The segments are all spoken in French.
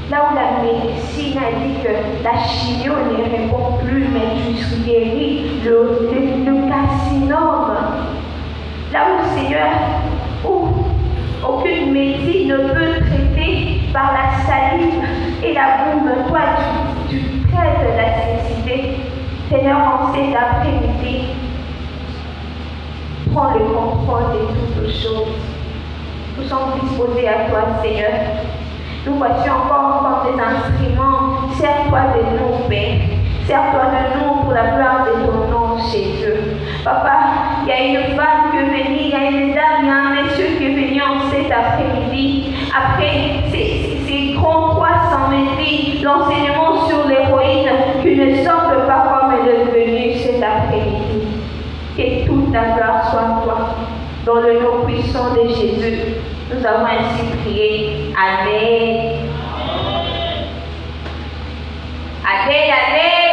là où la médecine a dit que la chimio ne répond plus, mais tu guéris le carcinome. Là où, Seigneur, où aucune médecine ne peut traiter par la salive et la boue, toi, tu traites la cécité. Seigneur, en cet après-midi, prends le contrôle de toutes choses. Nous sommes disposés à toi, Seigneur. Nous voici encore comme des instruments. Sers-toi de nous, Père. Sers-toi de nous pour la gloire de ton nom chez eux. Papa, il y a une femme qui est venue, il y a une dame, il y a un monsieur qui est venu en cet après-midi. Après ces grands 300 midi, l'enseignement sur l'héroïne qui ne semble pas comme elle est venue cet après-midi. Que toute la gloire soit à toi. Dans le nom puissant de Jésus, nous avons ainsi prié. Amen. Amen, amen.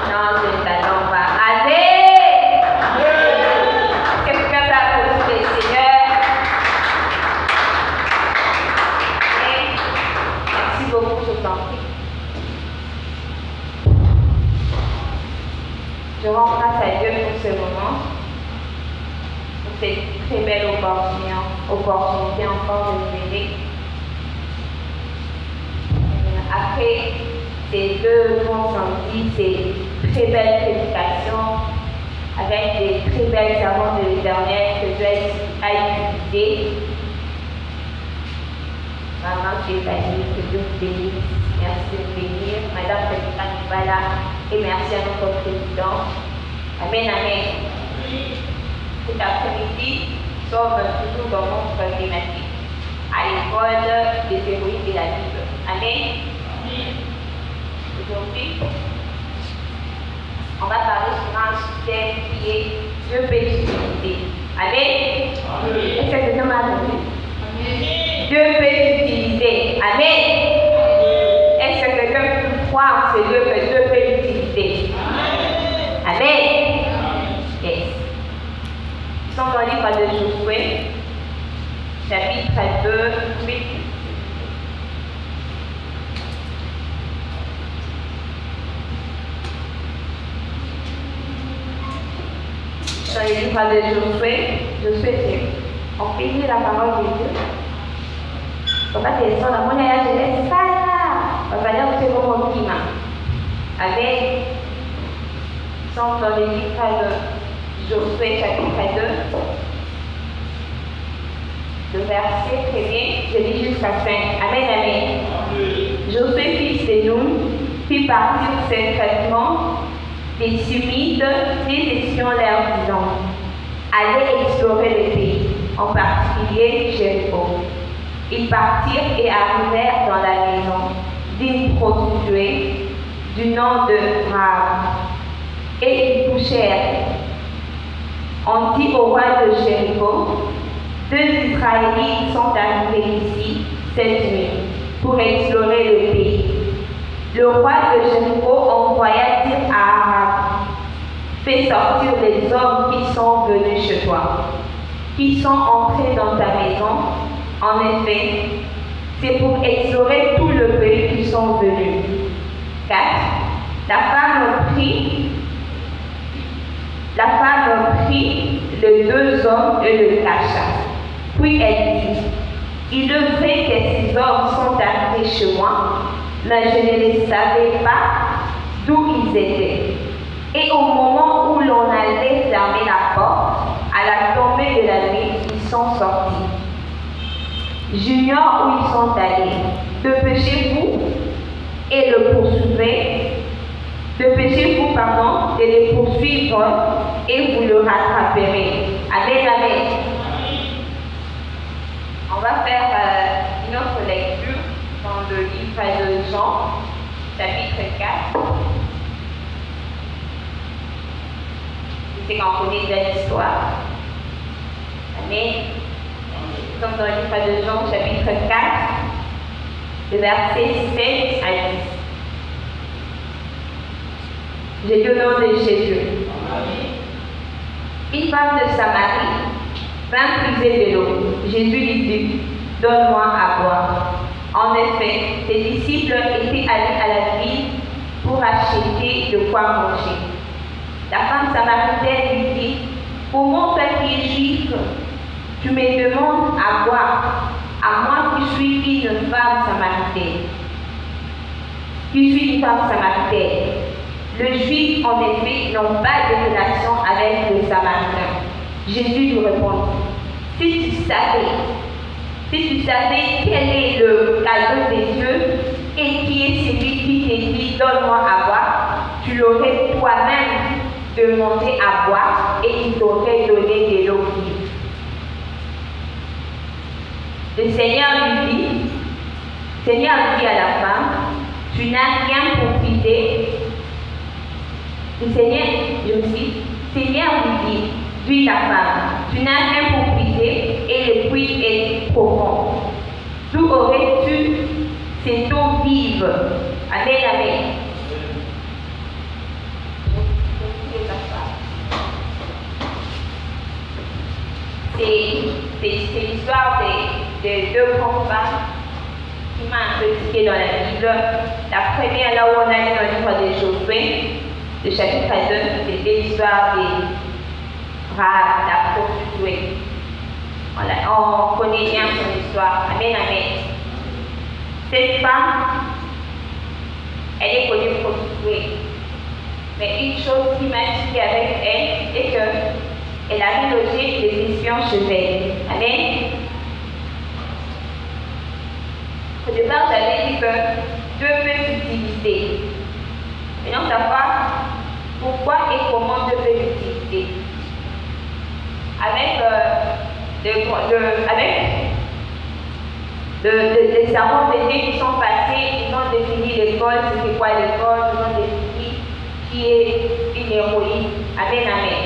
Non, je ne t'attends pas. Amen. Quelqu'un va applaudir le Seigneur. Amen. Merci beaucoup, je t'en prie. Je rends grâce à Dieu pour ce moment. C'est une très belle opportunité encore de venir. Après ces 2 bons samedis, c'est très belle prédication avec des très belles servantes de l'Éternel que Dieu a utilisées. Maman, tu es bénie, que Dieu vous bénisse. Merci de venir. Madame Présidente n'est pas là. Et merci à notre président. Amen, amen. Cet après-midi, nous sommes toujours dans notre thématique, à l'école des héroïnes de la Bible. Amen. Aujourd'hui, on va parler sur un sujet qui est Dieu peut utiliser. Amen. Est-ce que quelqu'un m'a entendu? Dieu peut utiliser. Amen. Est-ce que quelqu'un peut croire en ce Dieu que Dieu peut utiliser? Amen. Yes. Nous sommes dans le livre de Josué, chapitre 2, 8. Dans le livre de Josué, on peut lire la parole de Dieu. On va descendre à mon âge, je laisse ça là. On va dire que c'est mon climat. Avec, nous sommes dans le livre de Josué, chapitre 2. Le verset 1er, je lis jusqu'à 5. Amen, amen. Josué, fils de Nun, fit partir secrètement des Sumites, des espions leur disant: allez explorer le pays, en particulier Jéricho. Ils partirent et arrivèrent dans la maison d'une prostituée du nom de Rahab. Et ils touchèrent. On dit au roi de Jéricho: 2 Israélites sont arrivés ici cette nuit pour explorer le pays. Le roi de Jéricho envoya dire à Rahab: fais sortir les hommes qui sont venus chez toi, qui sont entrés dans ta maison. En effet, c'est pour explorer tout le pays qu'ils sont venus. 4. La femme prit les 2 hommes et le cacha. Puis elle dit: il est vrai que ces hommes sont arrivés chez moi, mais je ne les savais pas d'où ils étaient. Et au moment où l'on allait fermer la porte, à la tombée de la nuit, ils sont sortis. J'ignore où ils sont allés. Dépêchez-vous et le poursuivez. Dépêchez-vous, et les poursuivre et vous le rattraperez. Amen, amen. On va faire une autre lecture dans le livre de Jean, chapitre 4. Je sais qu'on connaît déjà l'histoire. Amen. Nous sommes dans le livre de Jean, chapitre 4, le verset 7 à 10. J'ai dit au nom de Jésus. Une femme de Samarie vint puiser de l'eau. Jésus lui dit: donne-moi à boire. En effet, ses disciples étaient allés à la ville pour acheter de quoi manger. La femme samaritaine lui dit, comment toi qui es juif, tu me demandes à boire, à moi qui suis une femme samaritaine. Le juif, en effet, n'a pas de relation avec le samaritain. Jésus lui répond, si tu savais quel est le cadeau des dieux et qui est celui qui te dit donne-moi à boire, tu l'aurais toi-même demandé à boire et il t'aurait donné de l'eau vive. Le Seigneur lui dit à la femme, tu n'as rien pour puiser. Le Seigneur lui dit la femme, tu n'as rien pour puiser et le puits est profond. D'où aurais-tu cette eau vive? Amen, amen. C'est l'histoire de deux grandes femmes qui m'a un peu tiqué dans la Bible. La première, là où on a lu dans le livre de Josué, le chapitre 2, c'était l'histoire des Rahab, la prostituée. On connaît bien son histoire. Amen, amen. Cette femme, elle est connue prostituée. Mais une chose qui m'a tiqué avec elle est qu'elle avait logé des espions chez elle. Amen. Au départ, j'avais dit que Dieu peut l'utiliser. Maintenant, savoir pourquoi et comment Dieu peut l'utiliser. Avec les savants d'été qui sont passés, ils ont défini l'école, c'était quoi l'école, ils ont défini qui est une héroïne. Amen, amen.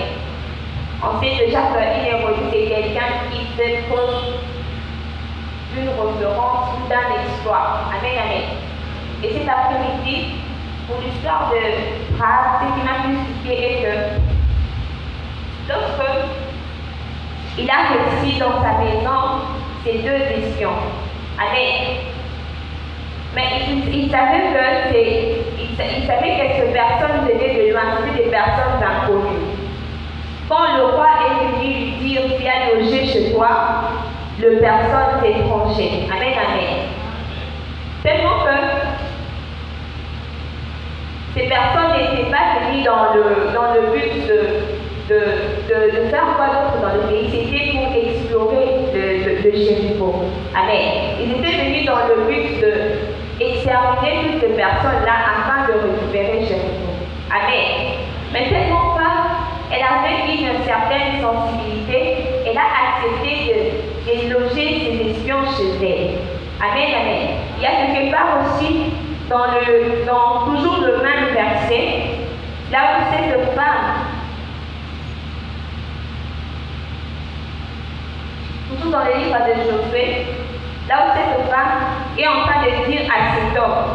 On sait déjà qu'une héroïne, c'est quelqu'un qui fait preuve d'une référence ou d'un exploit. Amen, amen. Et cet après-midi, pour l'histoire de Rahab, ce qui m'a plus expliqué est que lorsque il a réussi dans sa maison ces deux espions. Amen. Mais il savait que ces personnes venaient de loin, c'était des personnes inconnues. Quand le roi est venu lui dire viens loger chez toi, le personne étranger. Amen, amen. Tellement que ces personnes n'étaient pas venues dans le but de faire quoi d'autre dans le pays, c'était pour explorer le Jéricho. Amen. Ils étaient venus dans le but d'exterminer toutes ces personnes-là afin de récupérer Jéricho. Amen. Mais tellement pas, elle avait une certaine sensibilité, elle a accepté de loger ses espions chez elle. Amen, amen. Il y a quelque part aussi, dans toujours le même verset, là où cette femme, toujours dans le livre de Josué, là où cette femme est en train de dire à ces hommes,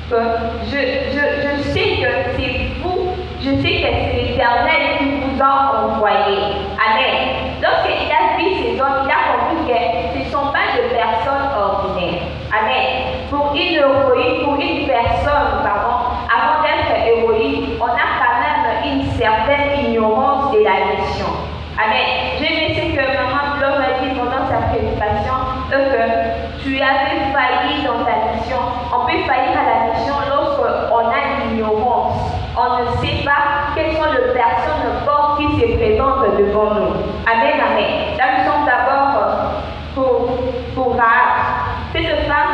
que je sais que c'est vous, je sais que c'est l'Éternel qui vous a envoyé. Amen. Lorsqu'il a vu ces hommes, il a compris que ce ne sont pas de personnes ordinaires. Amen. Pour une héroïne, pour une personne, avant d'être héroïne, on a quand même une certaine ignorance de la mission. Amen. J'aime ce que maman Flore a dit pendant sa prédication, que tu avais failli dans ta mission. On peut faillir à la mission lorsqu'on a l'ignorance. On ne sait pas quelles sont les personnes fortes qui se présentent devant nous. Amen, amen. Là, nous sommes d'abord pour Rahab. Cette femme,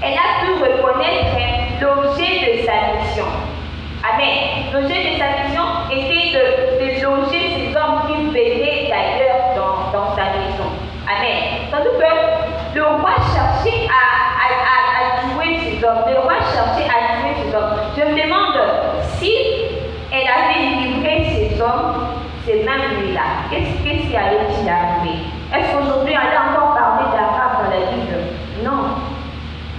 elle a pu reconnaître l'objet de sa mission. Amen. L'objet de sa mission était de loger ces hommes qui venaient d'ailleurs dans sa maison. Amen. Tandis que le roi cherchait à tuer ces hommes. Le roi cherchait à tuer ces hommes. Je me demande si elle avait livré ces hommes ces mêmes nuits-là. Qu'est-ce qui allait-il arriver? Est-ce qu'aujourd'hui, elle a encore parlé d'Arabe dans la Bible? Non.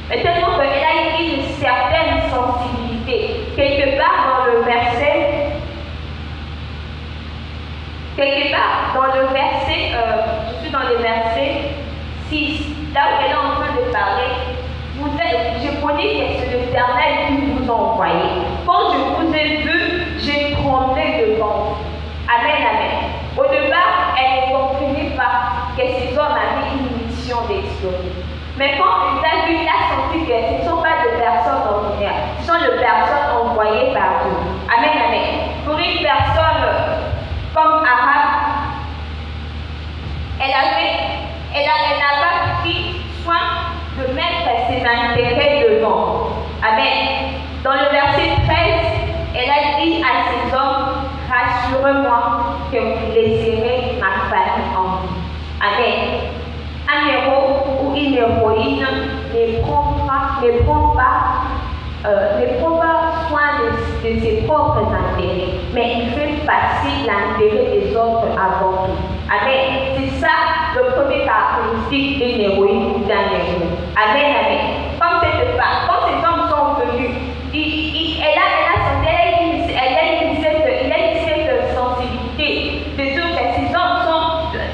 Mais tellement qu'elle a eu une certaine sensibilité. Quelque part dans le verset, je suis dans le verset là où elle est en train de parler, je connais que c'est l'Éternel qui vous a envoyé. Quand je vous ai vu, j'ai tremblé devant vous. Amen, amen. Au départ, elle ne comprenait pas que ces hommes avaient une mission d'explorer. Mais quand il a senti que ce ne sont pas des personnes ordinaires, ce sont des personnes envoyées par Dieu. Amen, amen. Pour une personne comme Arabe, elle n'a pas pris soin de mettre ses intérêts devant. Amen. Dans le verset 13, elle a dit à ces hommes, rassurez-moi que vous laisserez ma famille en vie. Amen. Un héros ou une héroïne ne prend pas soin de ses propres intérêts, mais il fait passer l'intérêt des autres avant tout. Amen. C'est ça le premier caractéristique d'une héroïne ou d'un héros. Amen, amen. Comme cette femme, quand ces hommes sont venus, elle a eu cette sensibilité de dire que ces hommes sont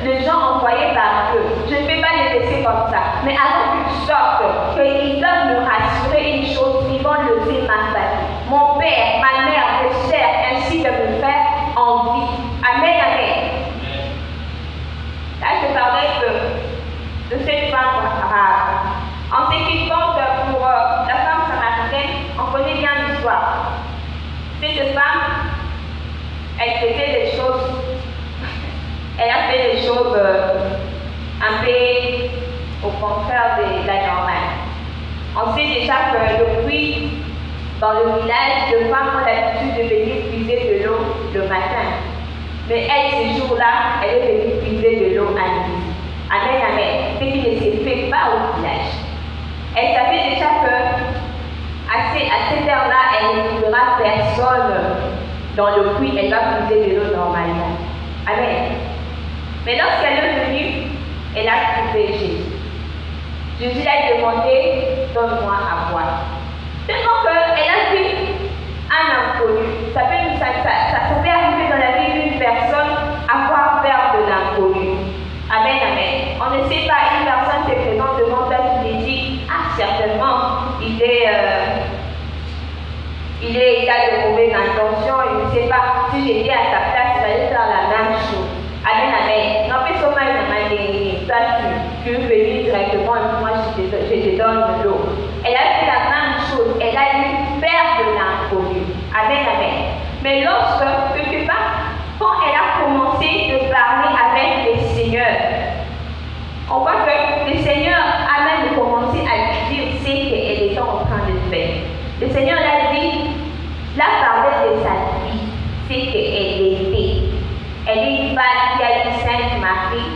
des gens envoyés par Dieu. Je ne vais pas les laisser comme ça. Mais avant qu'ils sortent, qu'ils doivent me rassurer une chose, ils vont lever ma famille. Mon père, ma mère, mes sœurs, ainsi de me faire envie. Amen, amen. Là, je parlais de cette femme arabe. En ce qui compte pour la femme samaritaine, on connaît bien l'histoire. Cette femme, elle faisait des choses, elle a fait des choses un peu au contraire de la normale. On sait déjà que le puits dans le village, les femmes ont l'habitude de venir puiser de l'eau le matin. Mais elle, ce jour-là, elle est venue puiser de l'eau à midi. Amen, amen. Ce qui ne se fait pas au village. Elle savait déjà que à cette heure-là, elle ne trouvera personne dans le puits, elle va puiser de l'eau normalement. Amen. Mais lorsqu'elle est venue, elle a trouvé Jésus. Jésus l'a demandé, donne-moi à boire. Tellement qu'elle a vu un inconnu. Ça peut arriver dans la vie d'une personne avoir peur de l'inconnu. Amen, amen. On ne sait pas, une personne se présente devant toi qui te dit, ah certainement, il a de mauvaises intentions, il ne sait pas si j'étais à sa place, il allait faire la même chose. Amen, amen. Non, mais seulement il m'a dit, toi tu veux venir directement et moi je te donne de l'eau. Elle a fait la même chose, elle a eu peur de l'inconnu. Amen, amen. Mais lorsque, quelque part, quand elle a commencé de parler avec le Seigneur, on voit que le Seigneur a même commencé à lui dire ce qu'elle était en train de faire. Le Seigneur l'a dit, l'a parlé de sa vie, ce qu'elle était. Elle est une femme qui a une sainte Marie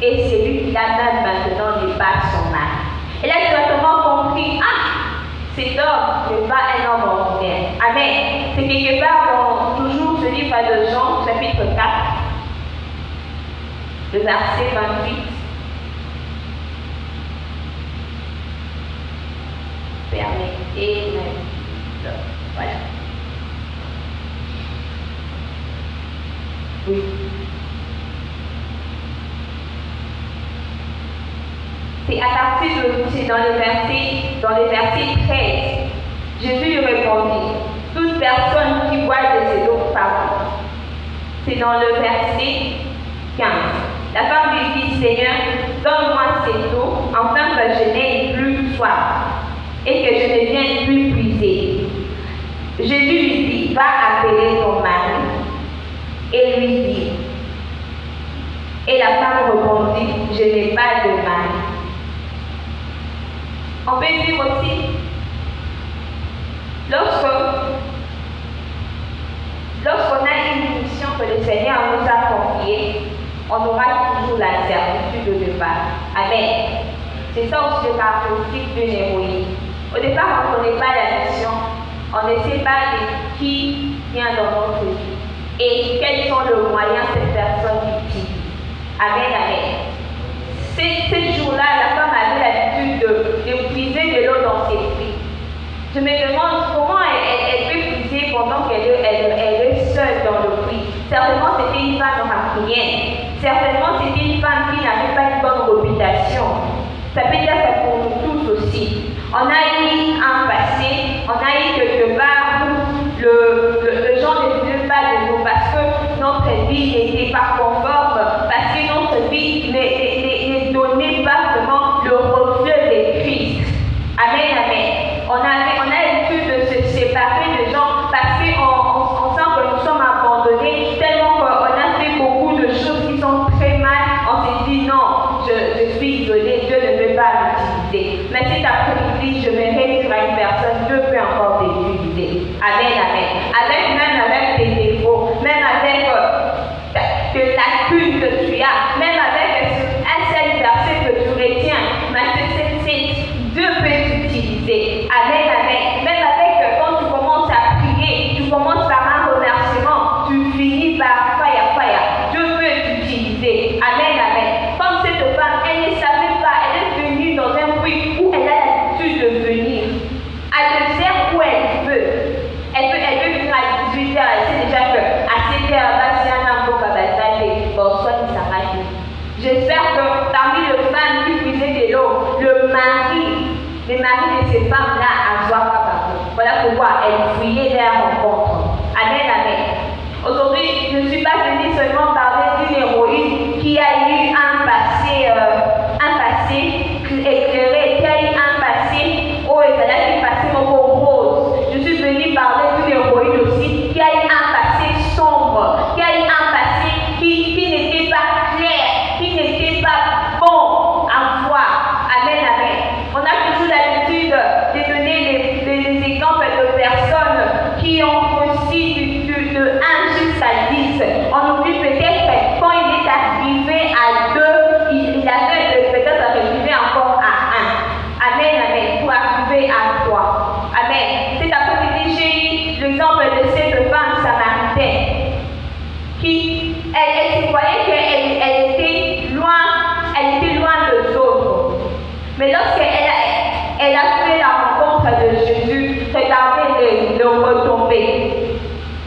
et celui qui la même maintenant n'est pas son mari. Elle a directement compris, ah, cet homme n'est pas un homme ordinaire. Amen. C'est quelque part dans toujours ce livre de Jean, chapitre 4, le verset 28. Permettez-moi. Voilà. Oui. C'est à partir de, c'est dans le verset 13. Jésus lui répondit, toute personne qui boit de cette eau, pardon. C'est dans le verset 15. La femme lui dit, Seigneur, donne-moi cette eau, afin que je n'ai plus soif et que je ne vienne plus puiser. Jésus lui dit, va appeler ton mari et lui dit. Et la femme répondit, je n'ai pas de mari. On peut dire aussi, lorsqu'on a une mission que le Seigneur nous a confiée, on aura toujours la certitude de départ. Amen. C'est ça aussi le caractéristique d'une héroïne. Au départ, on ne connaît pas la mission, on ne sait pas de qui vient dans notre vie et quels sont les moyens que cette personne utilise. Amen, amen. Ce jour-là, la femme avait l'habitude de puiser de l'eau dans ses fruits. Je me demande comment elle peut puiser pendant qu'elle est seule dans le puits. Certainement, c'était une femme rancunière. Certainement, c'était une femme qui n'avait pas une bonne réputation. Ça peut dire On a eu un passé, on a eu quelque part où le gens ne voulaient pas de nous parce que notre vie n'était pas conforme, parce que notre vie ne donnait pas vraiment le reflet de Christ. Amen, amen. On a l'habitude de se séparer de gens parce qu'on sent que nous sommes abandonnés, tellement qu'on a fait beaucoup de choses qui sont très mal. On s'est dit non, je suis isolé, Dieu ne veut pas m'utiliser. Mais cet après-midi, je me réfère à une personne, Dieu peut encore t'utiliser. Amen, amen. Même avec tes défauts, même avec tes lacunes que tu as, même avec un seul verset que tu retiens, Dieu peut t'utiliser. Amen, amen. Même avec quand tu commences à prier, tu commences par un remerciement, tu finis par fire. Dieu peut t'utiliser. Amen, amen. Comme cette femme, elle ne savait pas, elle est venue dans un puits où elle a l'habitude de venir. Elle ne sert où elle veut. Elle veut venir à 18h, elle sait déjà qu'à 7h, là, si un amour va batailler, bon, soit il s'arrête. J'espère que parmi les femmes qui puisaient de l'eau, les maris de ces femmes-là à Zouakabako. Voilà pourquoi elles fuyaient leur rencontre. Amen, amen. Aujourd'hui, je ne suis pas venue seulement parler d'une héroïne qui a eu un passé éclairé, qui a eu un passé où elle a passé mon rose. Je suis venue parler d'une héroïne aussi qui a eu un passé sombre, qui a eu un passé qui n'était pas clair, qui n'était pas bon à voir. Amen, amen. On a toujours l'habitude de donner les exemples de personnes qui ont reçu de 1 jusqu'à 10. On oublie peut-être quand il est arrivé à 2, il avait peut-être arrivé encore à 1. Amen, amen. Pour arriver à 3. Amen. Cet après-midi, j'ai eu l'exemple de cette femme samaritaine qui, elle se voyait qu'elle était loin des autres. Mais lorsqu'elle a fait la rencontre de Jésus, regardez les retombées.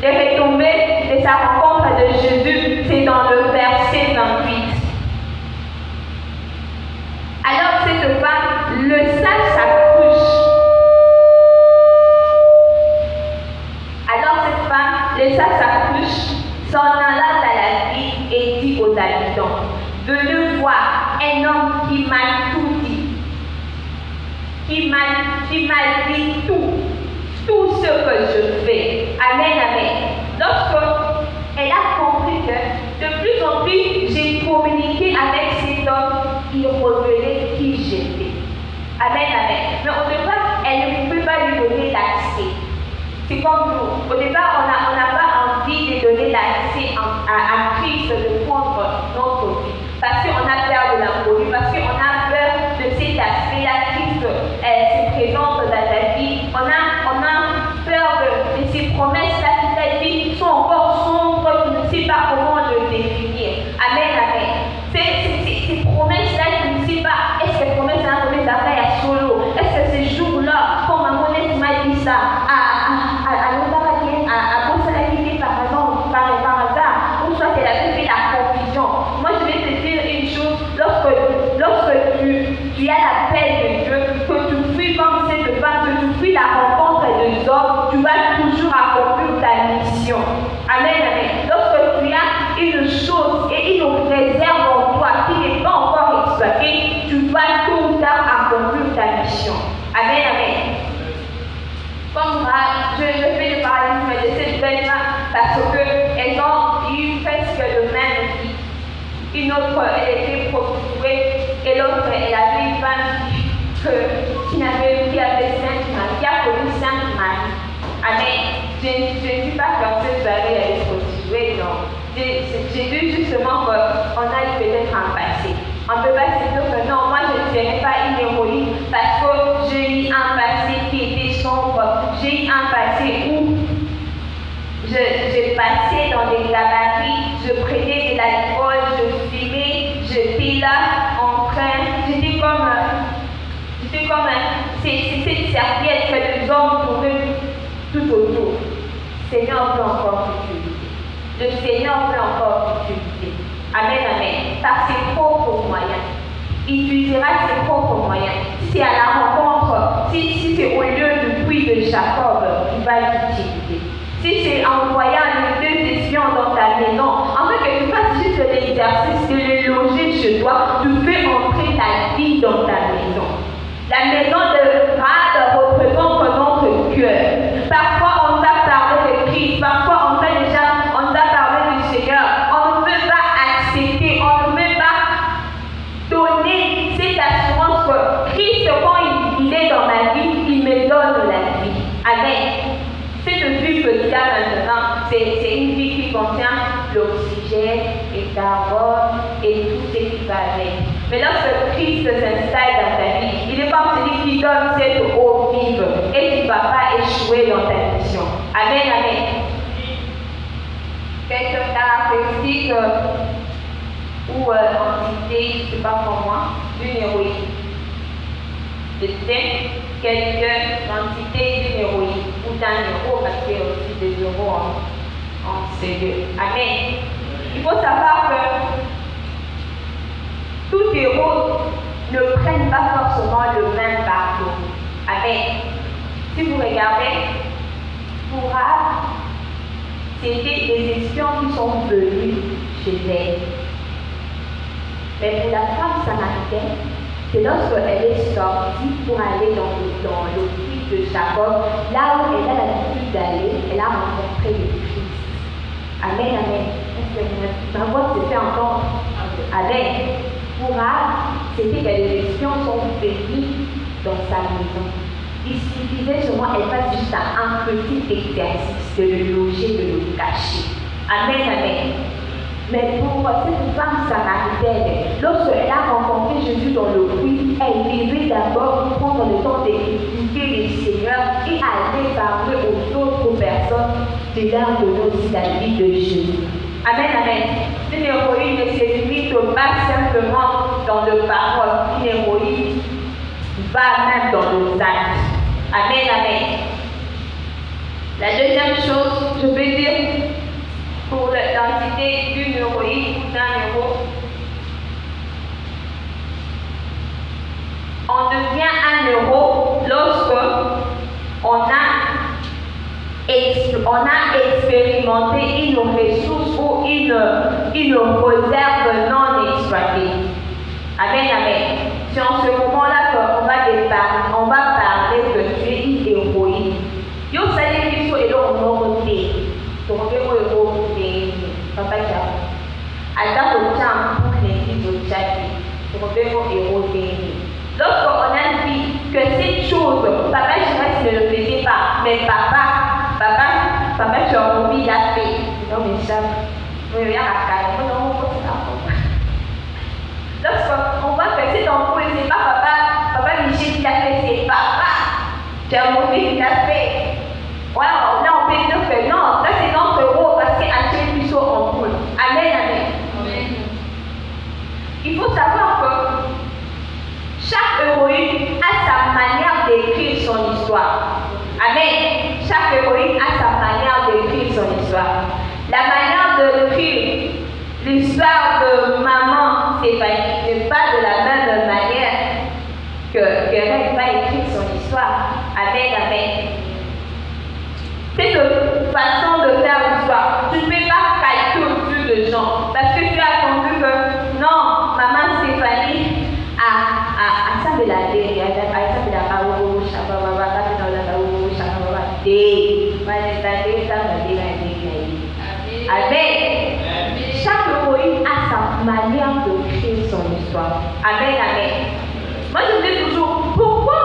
Les retombées de sa rencontre de Jésus, c'est dans le verset 28. Alors cette femme, le sac s'accouche. Alors cette femme, le sac s'accouche, s'en alla dans la ville et dit aux habitants, venez voir un homme qui m'a tout dit. Qui m'a dit tout ce que je fais. Amen, amen. Lorsqu'elle a compris que de plus en plus j'ai communiqué avec cet homme, il révélait qui j'étais. Amen, amen. Mais au départ, elle ne pouvait pas lui donner l'accès. C'est comme nous. Au départ, on n'a pas envie de donner l'accès à Christ, de prendre notre vie. Parce qu'on a peur de l'inconnu, parce qu'on a peur de cet aspect-là. Christ se présente dans ta vie. On a peur de ces promesses-là qui ta vie sont encore sombres, tu ne sais pas comment le définir. Amen, amen. Ces promesses-là, tu ne sais pas, est-ce que ces promesses-là sont des affaires à solo? Est-ce que ces jours-là, quand ma monnaie m'a dit ça, à l'Ontario, à Bossalakité par exemple, par hasard, ou soit qu'elle avait fait la confusion. Moi, je vais te dire une chose, lorsque tu as la paix de Dieu, que tu fuis comme cette femme, que tu fuis la rencontre des hommes, tu vas toujours accomplir ta mission. Amen, amen. Lorsque tu as une chose et une réserve en toi qui n'est pas encore exploitée, tu vas tout ou tard accomplir ta mission. Amen, amen. Comme je fais le parallélisme de cette belle femme parce qu'elles ont eu presque le même vie. Une autre, elle était prostituée et l'autre, elle avait une femme qui avait Sainte Marie, qui a connu Sainte Marie. Amen. Je ne suis pas forcée d'aller à les prostituées, non. J'ai vu justement qu'on a eu peut-être un passé. On ne peut pas se dire que non, moi je ne serai pas une héroïne parce que j'ai eu un passé qui était sombre. J'ai eu un passé où je passais dans des gabarits, je prenais de l'alcool, je fumais, j'étais là en train, j'étais comme cette serviette que les hommes tournaient tout autour. Le Seigneur peut encore t'utiliser. Le Seigneur peut encore t'utiliser. Amen, amen. Par ses propres moyens. Il utilisera ses propres moyens. Si c'est à la rencontre, si Si c'est en envoyant les 2 espions dans ta maison, en fait que tu fasses juste l'exercice de les loger chez toi, tu fais entrer ta vie dans ta maison. La maison de Rahab représente notre cœur. Parfois on t'a parlé de Christ, parfois on t'a parlé du Seigneur. On ne veut pas accepter, on ne veut pas donner cette assurance que Christ, quand il est dans ma vie, il me donne la vie. Amen. Cette vie que tu as maintenant, c'est une vie qui contient l'oxygène, le carbone et tout ce qui va avec. Mais lorsque Christ s'installe dans ta vie, il est comme celui qui donne cette eau vive et tu ne vas pas échouer dans ta mission. Amen, amen. Quelques caractéristiques ou entités, je ne sais pas comment, d'une héroïne. C'était quelques entités d'une héroïne ou d'un héros, parce qu'il y a aussi des héros en sérieux. Amen. Il faut savoir que tout héros ne prennent pas forcément le même parcours. Amen. Si vous regardez, pour Rahab, c'était des espions qui sont venus chez elle. Mais pour la femme samaritaine, c'est lorsqu'elle est sortie pour aller dans le puits de Jacob, là où elle a l'habitude d'aller, elle a rencontré le Christ. Amen, amen. Est-ce que ma voix se fait entendre? Amen. Pour Rahab, c'était que les espions sont venus dans sa maison. Il suffisait seulement qu'elle fasse juste un petit exercice de le loger, de le cacher. Amen, amen. Mais pour cette femme samaritaine, lorsqu'elle a rencontré Jésus dans le puits, elle devait d'abord prendre le temps d'écouter le Seigneur et aller parler aux autres personnes de leur donner aussi la vie de Jésus. Amen, amen. Une héroïne ne se limite pas simplement dans le parole. Une héroïne va même dans le acte. Amen, amen. La deuxième chose, je veux dire, pour l'identité d'une héroïne ou d'un héros, on devient un héros lorsque on a expérimenté une ressource ou une réserve non exploitée. Amen, amen. C'est en ce moment-là qu'on va parler que tu es une héroïne. Yo savez qu'il faut et l'on monter. Donc on va héros papa qui a pour l'église au Tchad. Donc on va héros. Lorsqu'on a dit que cette chose, papa je ne le faisait pas, mais papa tu as envie de la faire. Non mais ça, il y a la carrière, non, lorsqu'on voit que cet enfant, c'est pas papa Michel qui l'a fait, c'est papa. Tu as envie de la faire. Voilà, là on peut dire que non, ça c'est notre héros parce qu'Hachem plus haut en poule. Amen, amen. Il faut savoir que chaque héroïne a sa manière d'écrire son histoire. Amen. Chaque héroïne a sa manière d'écrire son histoire. La manière d'écrire l'histoire de maman Stéphanie n'est pas de la même manière qu'elle va écrire son histoire. Amen, amen. C'est une façon de faire l'histoire. Tu ne peux pas calculer au-dessus de gens parce que tu as entendu que non, maman Stéphanie a ça de la télé, a ça de la baou, chababa, Amen. Chaque héroïne a sa manière de créer son histoire. Amen, amen. Moi je me dis toujours, pourquoi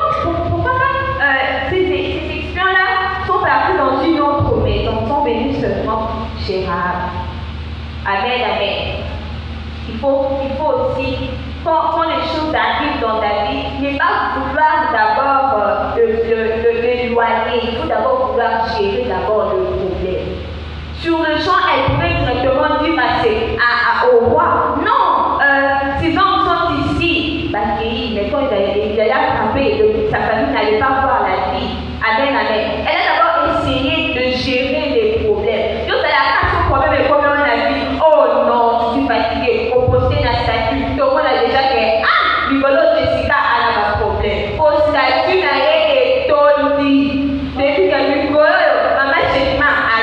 ces espions-là sont partis dans une autre maison, sont venus seulement chez Rahab. Amen, amen. Il faut aussi, quand les choses arrivent dans ta vie, ne pas vouloir d'abord l'éloigner, il faut d'abord vouloir gérer d'abord le problème. Sur le champ, elle pouvait directement dire au roi, non, ces hommes sont ici. Parce que quand il allait attraper, sa famille n'allait pas voir la vie. Amen, amen. Elle a d'abord essayé de gérer les problèmes. Donc, elle a pas son problème et comme on a dit, oh non, je suis fatiguée, au poster la statue. Donc, on a déjà fait, rigolo, Jessica a un problème. Au statut, n'a rien été dit. Depuis que rigolo, maman, j'ai mal à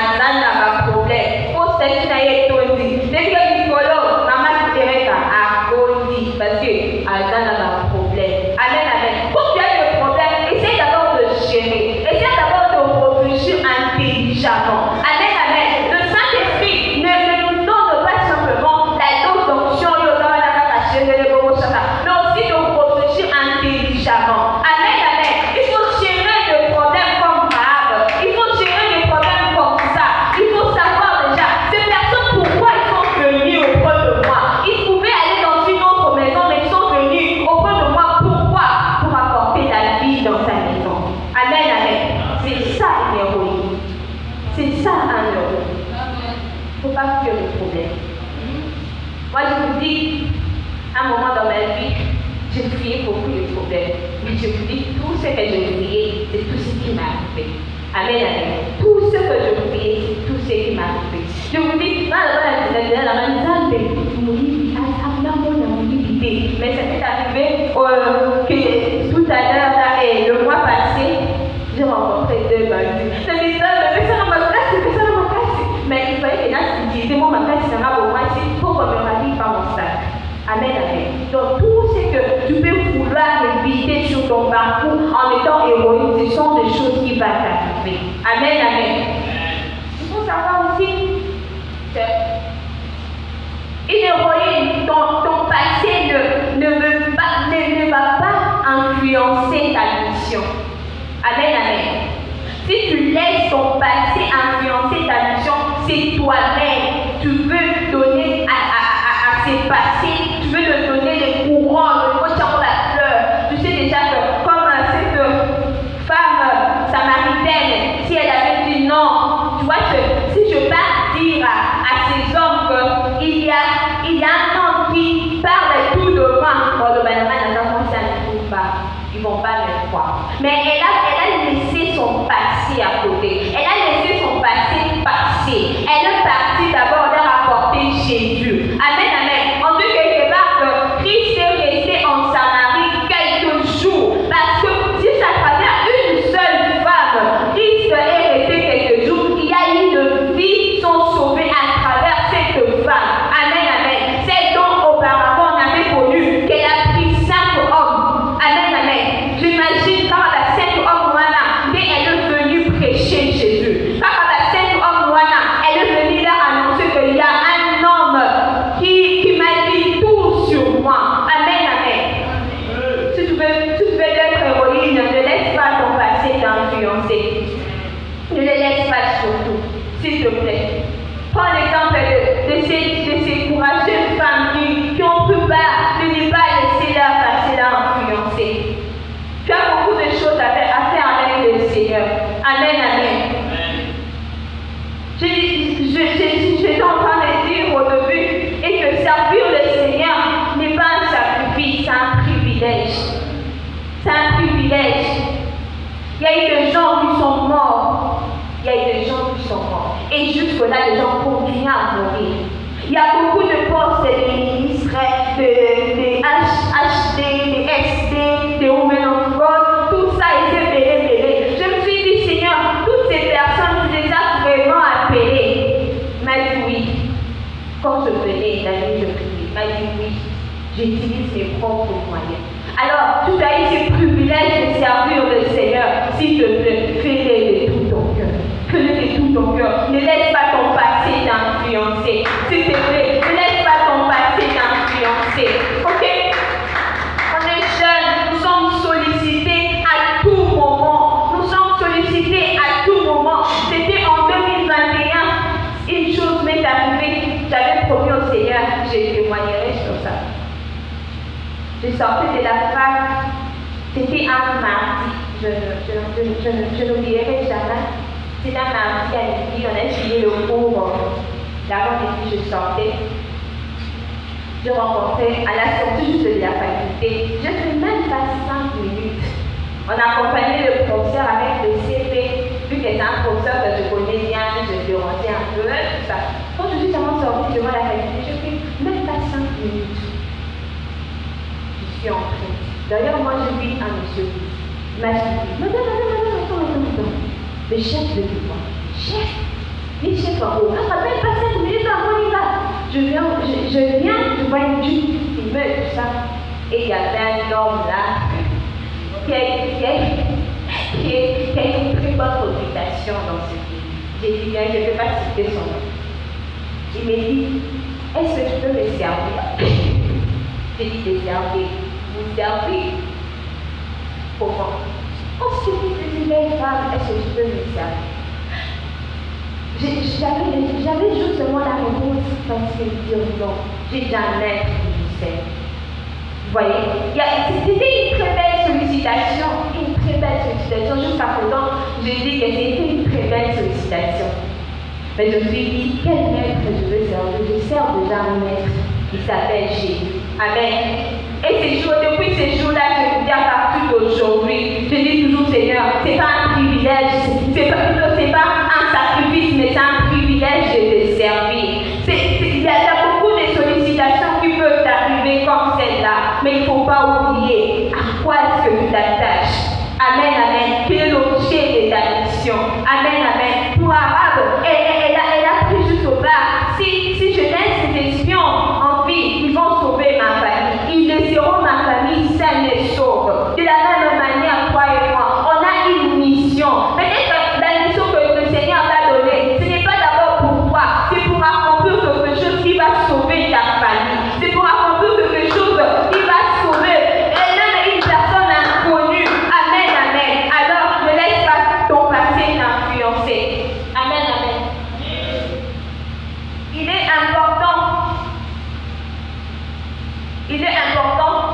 un moment dans ma vie, j'ai prié beaucoup de problèmes. Mais je vous dis, tout ce que j'ai prié, c'est tout ce qui m'est arrivé. Amen, amen. Tout ce que je priais, c'est tout ce qui m'est arrivé. Je vous dis, mais ça m'est arrivé que tout à l'heure, le mois passé, j'ai rencontré deux bandits. Je me disais, mais ça dans ma classe, mais il fallait que là, je disais, moi, ma classe, c'est un bon mois, il faut qu'on me rallie par mon sac. Amen, amen. Donc, tout ce que tu peux vouloir éviter sur ton parcours en étant héroïque, ce sont des choses qui vont t'arriver. Amen, amen. Il faut savoir aussi que une héroïne, ton passé ne va pas influencer ta mission. Amen, amen. Si tu laisses ton passé influencer ta mission, c'est toi-même. Tu veux donner à ces passés, tu veux leur donner les couronnes, le mot la fleur. Tu sais déjà que comme cette femme samaritaine, si elle avait dit non, tu vois que si je pars dire à ces hommes qu'il y a un homme qui parle tout de moi, ils ne vont pas me croire. Mais elle a laissé son passé à côté. Elle a laissé son passé passer. Elle est partie d'abord de rapporter Jésus. Amen, amen. En tout quelque part, Christ est resté en Samarie quelques jours. Parce que juste à travers une seule femme, Christ est resté quelques jours. Il y a eu une vie sont sauvées à travers cette femme. Amen, amen. Celle dont auparavant on avait connu qu'elle a pris 5 hommes. Amen, amen. J'imagine quand la 5 hommes, mais elle est venue prêcher Jésus. Quand la 5 hommes, elle est venue leur annoncer qu'il y a un homme qui m'a dit tout sur moi. Amen, amen. Si tu veux être héroïne, ne laisse pas ton passé t'influencer. Ne le laisse pas surtout, s'il te plaît. Prends l'exemple de ces courageuses femmes qui ont pris part de ne pas laisser leur passé l'influencer. Tu as beaucoup de choses à faire avec le Seigneur. Amen, amen. J'étais en train de dire au début et que servir le Seigneur n'est pas un sacrifice, c'est un privilège. C'est un privilège. Il y a eu des gens qui sont morts. Il y a eu des gens qui sont morts. Et jusque-là, les gens continuent à mourir. Il y a beaucoup de postes de ministres, de HD, de SD, de Women of God, tout ça était mêlé. Je me suis dit, Seigneur, toutes ces personnes, tu les as vraiment appelées. Il m'a dit oui. Quand je venais, je priais. Il m'a dit oui. J'utilise mes propres moyens. Alors, tu as eu ce privilège de servir le Seigneur. S'il te plaît, fais-le de tout ton cœur. Fais-le de tout ton cœur. Ne laisse pas ton passé t'influencer. S'il te plaît, ne laisse pas ton passé t'influencer. Ok? On est jeunes, nous sommes sollicités à tout moment. Nous sommes sollicités à tout moment. C'était en 2021. Une chose m'est arrivée. J'avais promis au Seigneur, je témoignerai sur ça. Je sortais de la fac. C'était un mardi. Je n'oublierai jamais. C'était un mardi à midi, on a fini le cours. L'avant-midi, je sortais. Je rencontrais à la sortie juste de la faculté. Je ne fais même pas 5 minutes. On accompagnait le professeur avec le CP. Vu que c'est un professeur que je connais bien, je le rendais un peu, tout ça. Quand je suis seulement sortie devant la faculté, je fais même pas 5 minutes. Je suis entrée. D'ailleurs, moi, je vis un monsieur. Il m'a dit, attends. Le chef de l'école. Chef. Les chefs en haut. Ça fait pas 5 minutes avant il va. Je viens, je vois une jupe qui meurt, tout ça. Et il y avait un homme là qui a une très bonne réputation dans ce pays. J'ai dit, je ne peux pas citer son nom. Il m'a dit, est-ce que tu peux me servir? J'ai dit, te servir. Vous servir? Comment? Oh, s'il vous plaît, vieille femme, est-ce que tu peux me servir? J'avais justement la réponse facile de dire non. J'ai jamais voulu faire. Vous voyez, c'était une très belle sollicitation. Jusqu'à présent, je dis que c'était une très belle sollicitation. Mais je me suis dit, quel maître je veux servir? Je sers déjà un maître qui s'appelle Jésus. Amen. Et ces jours, depuis ces jours-là, je vous dis à partir d'aujourd'hui, je dis toujours, Seigneur, ce n'est pas un privilège, ce n'est pas un sacrifice, mais c'est un privilège de te servir. Il y a beaucoup de sollicitations qui peuvent arriver comme celle-là, mais il ne faut pas oublier à quoi est-ce que tu t'attaches. Amen, amen. Quel est l'objet de ta mission? Amen, amen. Pour Arabe, elle a pris juste au bas. Si je laisse ces espions en vie, ils vont sauver ma famille. Ils laisseront ma famille saine et sauve. De la même manière, toi et moi, on a une mission. Peut-être la mission que le Seigneur t'a donnée, ce n'est pas d'abord pour toi, c'est pour accomplir quelque chose qui va sauver ta famille. C'est pour accomplir quelque chose qui va sauver une personne inconnue. Amen, amen. Alors, ne laisse pas ton passé t'influencer. Amen, amen. Il est important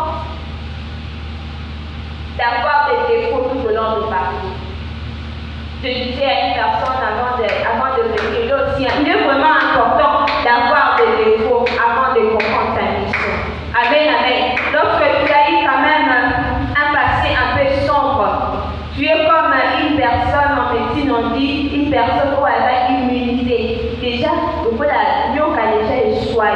d'avoir des défauts tout au long du parcours. Je disais à une personne avant de venir aussi, il est vraiment important d'avoir des défauts avant de comprendre ta mission. Amen, amen. Lorsque tu as eu quand même un passé un peu sombre, tu es comme une personne en médecine, on dit une personne où elle a immunité. Déjà, le la a déjà échoué.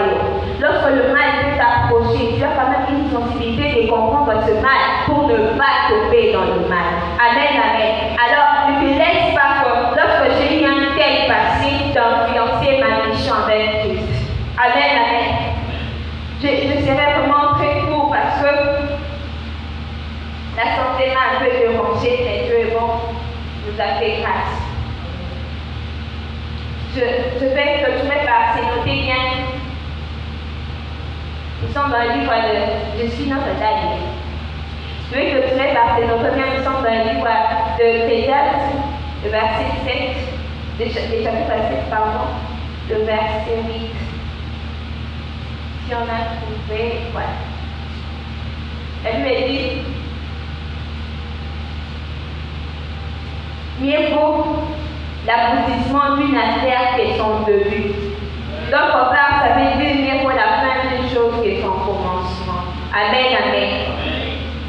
Lorsque le mal peut t'approcher, tu as quand même une sensibilité de comprendre ce mal pour ne pas tomber dans le mal. Amen, amen. Alors, ne te laisse pas que lorsque j'ai eu un tel passé d'influencer ma mission avec Christ. Amen, amen. Je serai vraiment très court parce que la santé m'a un peu dérangée, mais Dieu est bon, nous a fait grâce. Je vais continuer par ces noter bien. Nous sommes dans le livre de Je suis notre Daniel. Je vais continuer par ces noter bien. Nous sommes dans le livre de Pédale, le verset 7, le chapitre 7, pardon, le verset 8. Si on a trouvé, voilà. Elle lui dit, mieux vaut l'aboutissement d'une affaire que son début. D'autre part, ça veut dire mieux vaut la fin d'une chose que son commencement. Amen, amen.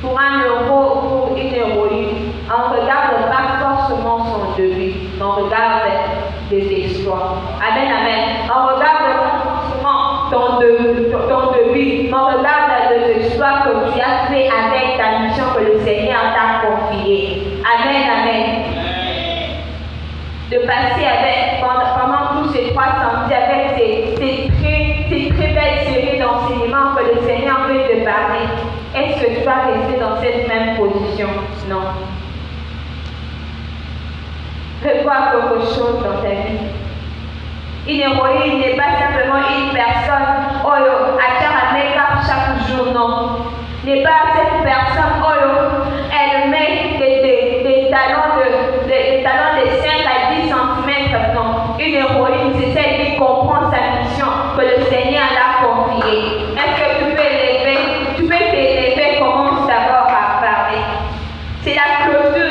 Pour un héros, pour une héroïne, on ne regarde pas forcément son début, mais on regarde des exploits. Amen, amen. On regarde pas forcément ton début, mais on regarde les exploits que tu as fait avec ta mission que le Seigneur t'a confiée. Amen, amen. De passer avec, pendant tous ces 3 samedis, avec ces très belles séries d'enseignements que le Seigneur veut te parler. Est-ce que tu vas rester dans cette même position? Non. Revois quelque chose dans ta vie. Une héroïne n'est pas simplement une personne à faire un make-up chaque jour, non. N'est pas cette personne elle met des talons de 5 à 10 cm, non. Une héroïne, c'est celle qui comprend sa mission que le Seigneur l'a confiée. Est-ce que tu peux l'élever? Tu peux t'élever, commence d'abord à parler. C'est la clôture